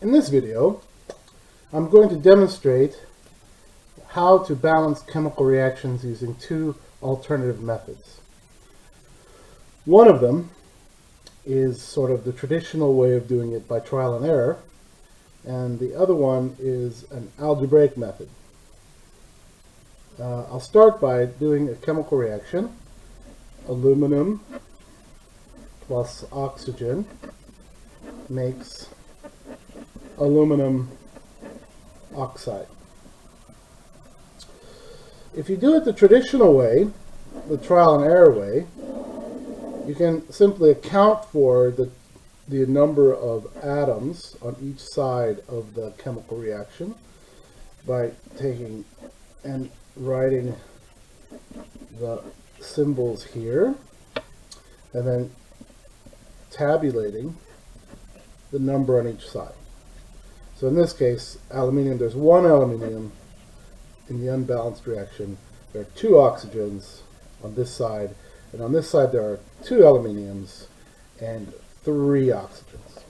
In this video, I'm going to demonstrate how to balance chemical reactions using two alternative methods. One of them is sort of the traditional way of doing it by trial and error, and the other one is an algebraic method. I'll start by doing a chemical reaction. Aluminum plus oxygen makes aluminum oxide. If you do it the traditional way, the trial and error way, you can simply account for the number of atoms on each side of the chemical reaction by taking and writing the symbols here and then tabulating the number on each side. So in this case, aluminium, there's one aluminium in the unbalanced reaction. There are two oxygens on this side, and on this side there are two aluminiums and three oxygens.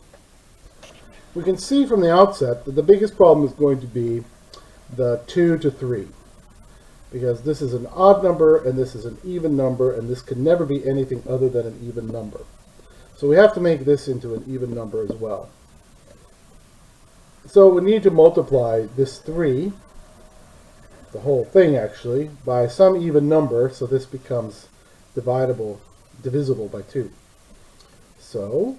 We can see from the outset that the biggest problem is going to be the 2 to 3, because this is an odd number and this is an even number, and this can never be anything other than an even number. So we have to make this into an even number as well. So we need to multiply this 3, the whole thing actually, by some even number, so this becomes divisible by 2. So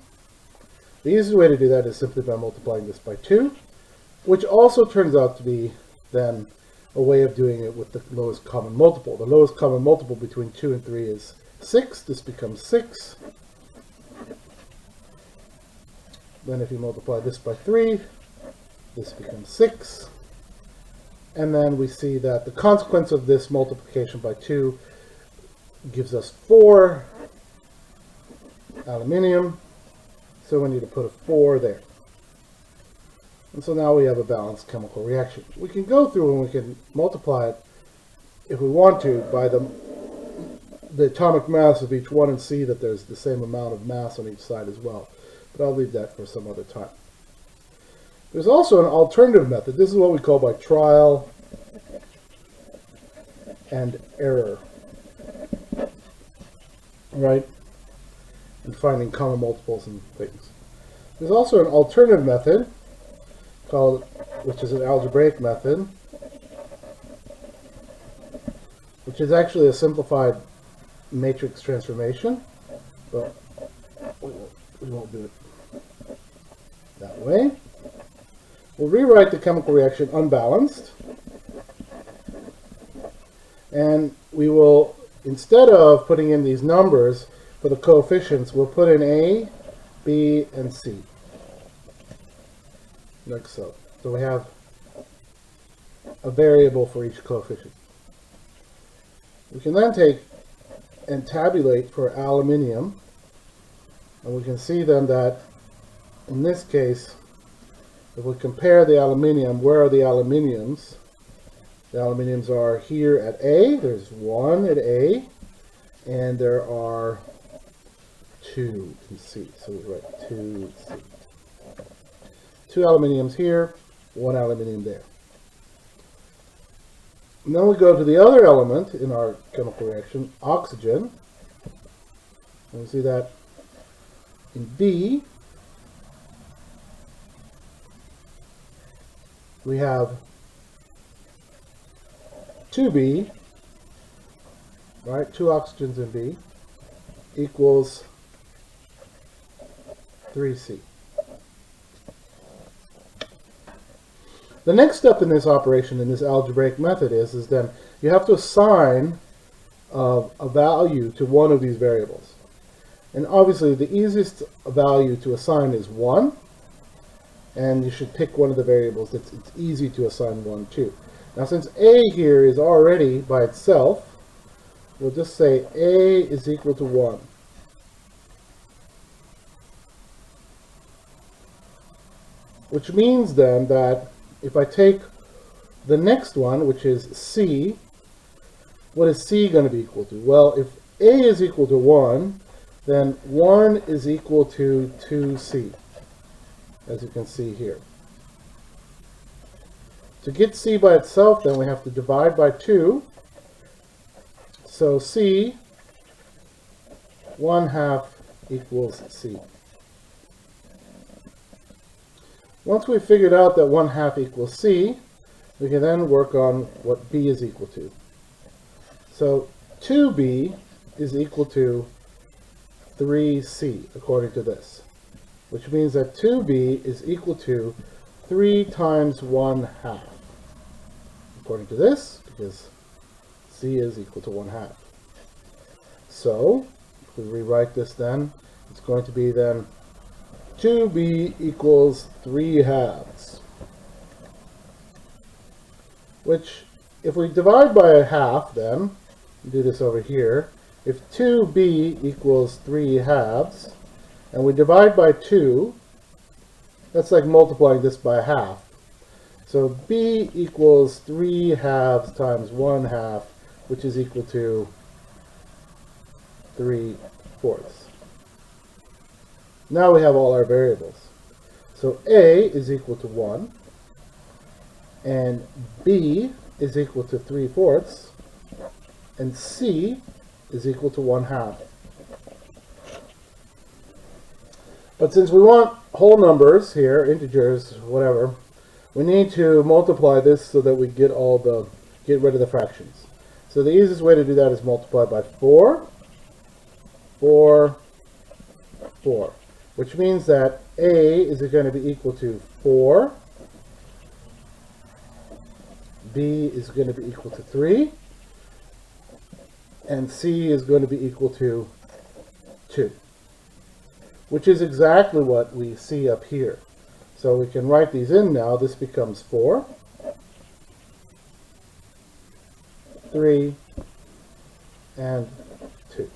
the easiest way to do that is simply by multiplying this by 2, which also turns out to be then a way of doing it with the lowest common multiple. The lowest common multiple between 2 and 3 is 6. This becomes 6. Then if you multiply this by 3, this becomes 6. And then we see that the consequence of this multiplication by 2 gives us 4 aluminium. So we need to put a 4 there. And so now we have a balanced chemical reaction. We can go through and we can multiply it, if we want to, by the atomic mass of each one and see that there's the same amount of mass on each side as well. But I'll leave that for some other time. There's also an alternative method. This is what we call by trial and error, right? And finding common multiples and things. There's also an alternative method which is an algebraic method, which is actually a simplified matrix transformation, but we won't do it that way. We'll rewrite the chemical reaction unbalanced, and we will, instead of putting in these numbers for the coefficients, we'll put in A, B, and C, like so. So we have a variable for each coefficient. We can then take and tabulate for aluminium, and we can see then that in this case, if we compare the aluminium, where are the aluminiums? The aluminiums are here at A. There's 1 at A, and there are 2 in C. So we write 2C. 2 aluminiums here, 1 aluminium there. And then we go to the other element in our chemical reaction, oxygen. And we see that in B, we have 2B, right? 2 oxygens in B equals 3C. The next step in this operation, in this algebraic method, is then you have to assign a value to one of these variables. And obviously the easiest value to assign is 1. And you should pick one of the variables that it's easy to assign 1 to. Now since A here is already by itself, we'll just say A is equal to 1. Which means then that if I take the next one, which is C, what is C going to be equal to? Well, if A is equal to 1, then 1 is equal to 2C, as you can see here. To get c by itself, then we have to divide by 2. So c 1/2 equals c. Once we've figured out that 1/2 equals c, we can then work on what b is equal to. So 2b is equal to 3c, according to this, which means that 2b is equal to 3 times 1/2, according to this, because c is equal to 1/2. So, if we rewrite this then, it's going to be then 2b equals 3/2, which, if we divide by a half then, do this over here, if 2b equals 3/2, and we divide by 2, that's like multiplying this by a half. So b equals 3/2 times 1/2, which is equal to 3/4. Now we have all our variables. So a is equal to 1, and b is equal to 3/4, and c is equal to 1/2. But since we want whole numbers here, integers, whatever, we need to multiply this so that we get rid of the fractions. So the easiest way to do that is multiply by 4, 4, 4, which means that a is going to be equal to 4, b is going to be equal to 3, and c is going to be equal to 2, which is exactly what we see up here. So we can write these in now. This becomes 4, 3, and 2.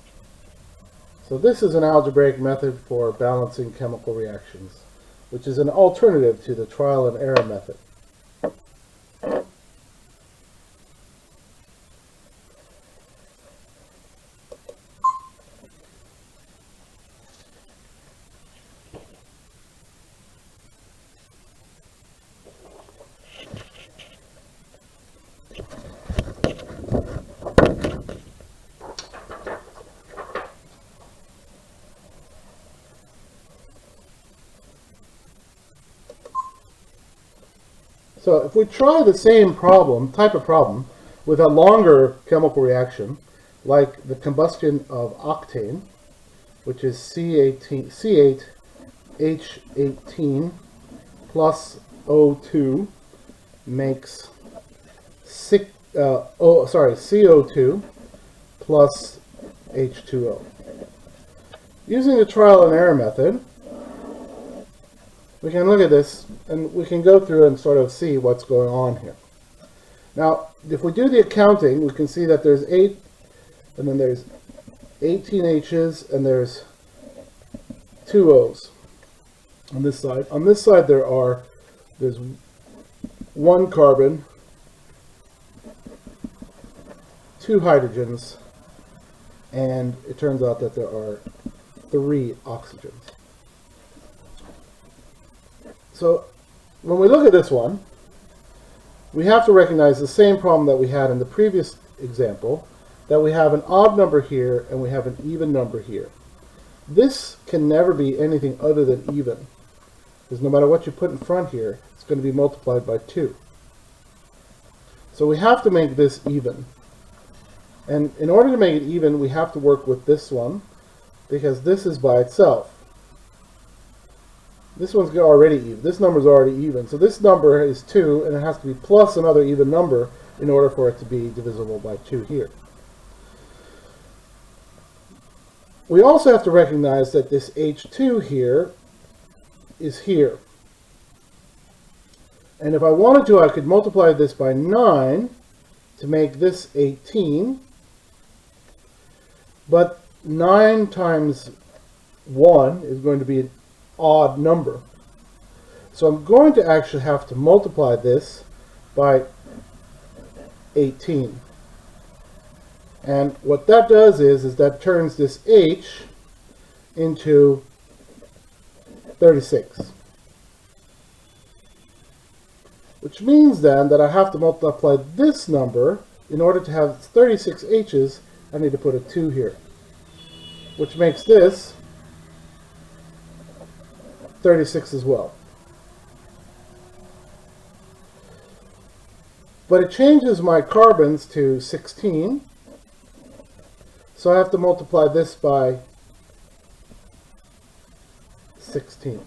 So this is an algebraic method for balancing chemical reactions, which is an alternative to the trial and error method. So if we try the same type of problem, with a longer chemical reaction, like the combustion of octane, which is C8H18 plus O2 makes CO2 plus H2O. Using the trial and error method, we can look at this and we can go through and sort of see what's going on here. Now, if we do the accounting, we can see that there's 8, and then there's 18 H's, and there's 2 O's on this side. On this side, there's 1 carbon, 2 hydrogens, and it turns out that there are 3 oxygens. So when we look at this one, we have to recognize the same problem that we had in the previous example, that we have an odd number here and we have an even number here. This can never be anything other than even, because no matter what you put in front here, it's going to be multiplied by 2. So we have to make this even. And in order to make it even, we have to work with this one, because this is by itself. This one's already even. This number's already even. So this number is 2, and it has to be plus another even number in order for it to be divisible by 2 here. We also have to recognize that this H2 here is here. And if I wanted to, I could multiply this by 9 to make this 18. But 9 times 1 is going to be an odd number. So I'm going to actually have to multiply this by 18. And what that does is that turns this H into 36. which means then that I have to multiply this number. In order to have 36 H's, I need to put a 2 here, which makes this 36 as well. But it changes my carbons to 16, so I have to multiply this by 16,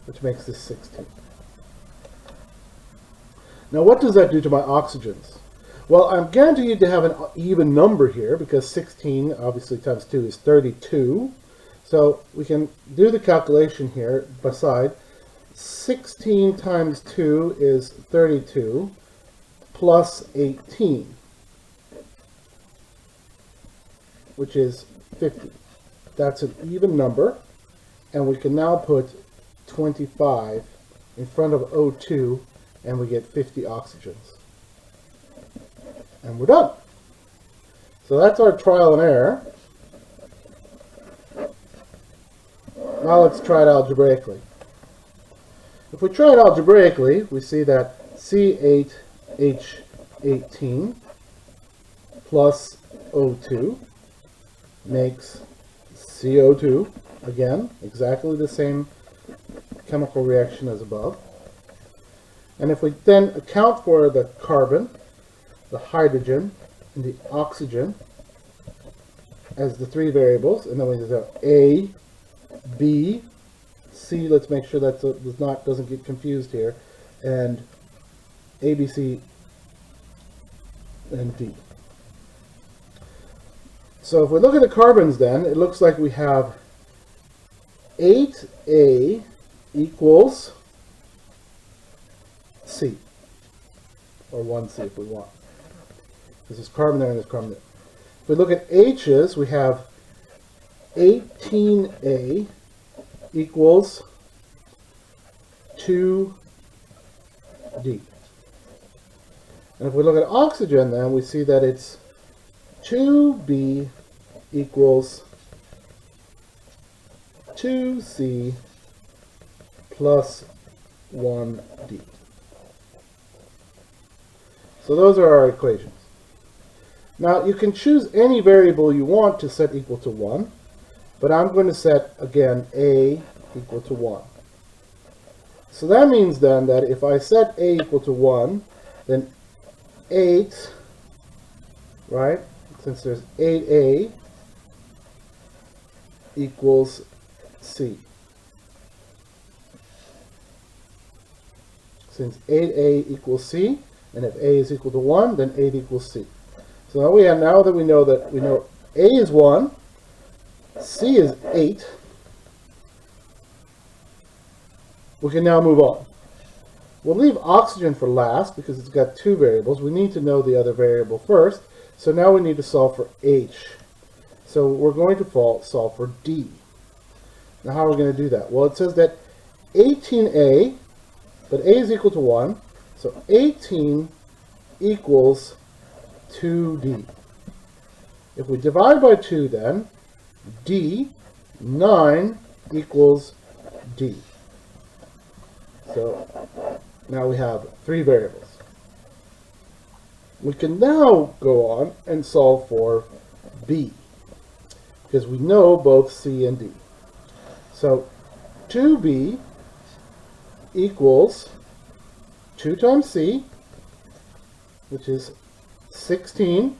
which makes this 16. Now what does that do to my oxygens? Well, I'm guaranteed to have an even number here, because 16 obviously times 2 is 32. So we can do the calculation here beside. 16 times 2 is 32 plus 18, which is 50. That's an even number, and we can now put 25 in front of O2, and we get 50 oxygens. And we're done. So that's our trial and error. Now let's try it algebraically. If we try it algebraically, we see that C8H18 plus O2 makes CO2. Again, exactly the same chemical reaction as above. And if we then account for the carbon, the hydrogen, and the oxygen as the three variables, and then we just have A, B, C, let's make sure that doesn't get confused here, and A, B, C, and D. So if we look at the carbons then, it looks like we have 8A equals C, or 1C if we want. This is carbon there and this carbon there. If we look at H's, we have 18A equals 2D. And if we look at oxygen then, we see that it's 2B equals 2C plus 1D. So those are our equations. Now you can choose any variable you want to set equal to 1, but I'm going to set, again, A equal to 1. So that means then that if I set A equal to 1, then 8, right, since there's 8A equals C. Since 8A equals C, and if A is equal to 1, then 8 equals C. So now that we know A is 1, C is 8, we can now move on. We'll leave oxygen for last because it's got two variables. We need to know the other variable first. So now we need to solve for H. So we're going to solve for D. Now how are we going to do that? Well, it says that 18A, but A is equal to 1, so 18 equals 2D. If we divide by 2 then, D, 9 equals D. So now we have three variables. We can now go on and solve for B, because we know both C and D. So 2B equals 2 times C, which is 16,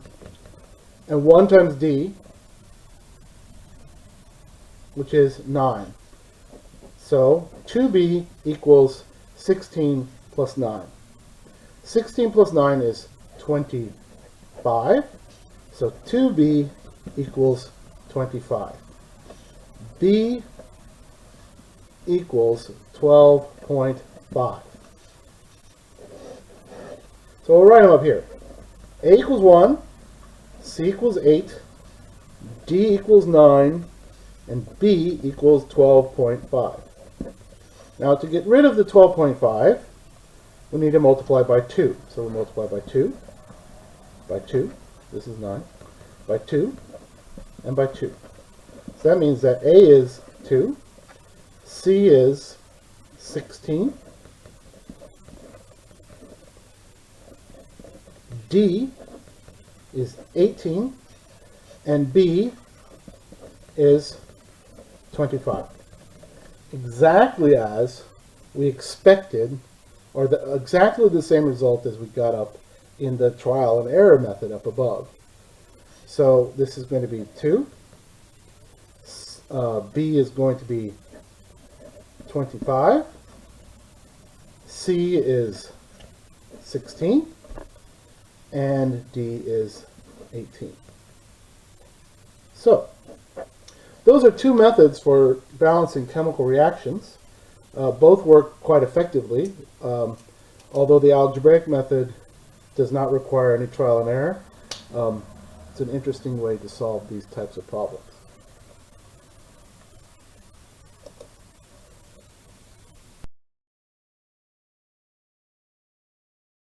and 1 times D, which is 9. So 2B equals 16 plus 9. 16 plus 9 is 25. So 2B equals 25. B equals 12.5. So we'll write them up here. A equals 1, C equals 8, D equals 9, and B equals 12.5. Now to get rid of the 12.5, we need to multiply by 2. So we multiply by 2, this is 9, by 2, and by 2. So that means that A is 2, C is 16, D is 18, and B is 25. Exactly as we expected, or exactly the same result as we got up in the trial and error method up above. So this is going to be 2. B is going to be 25. C is 16. And D is 18. So, those are two methods for balancing chemical reactions. Both work quite effectively, although the algebraic method does not require any trial and error. It's an interesting way to solve these types of problems.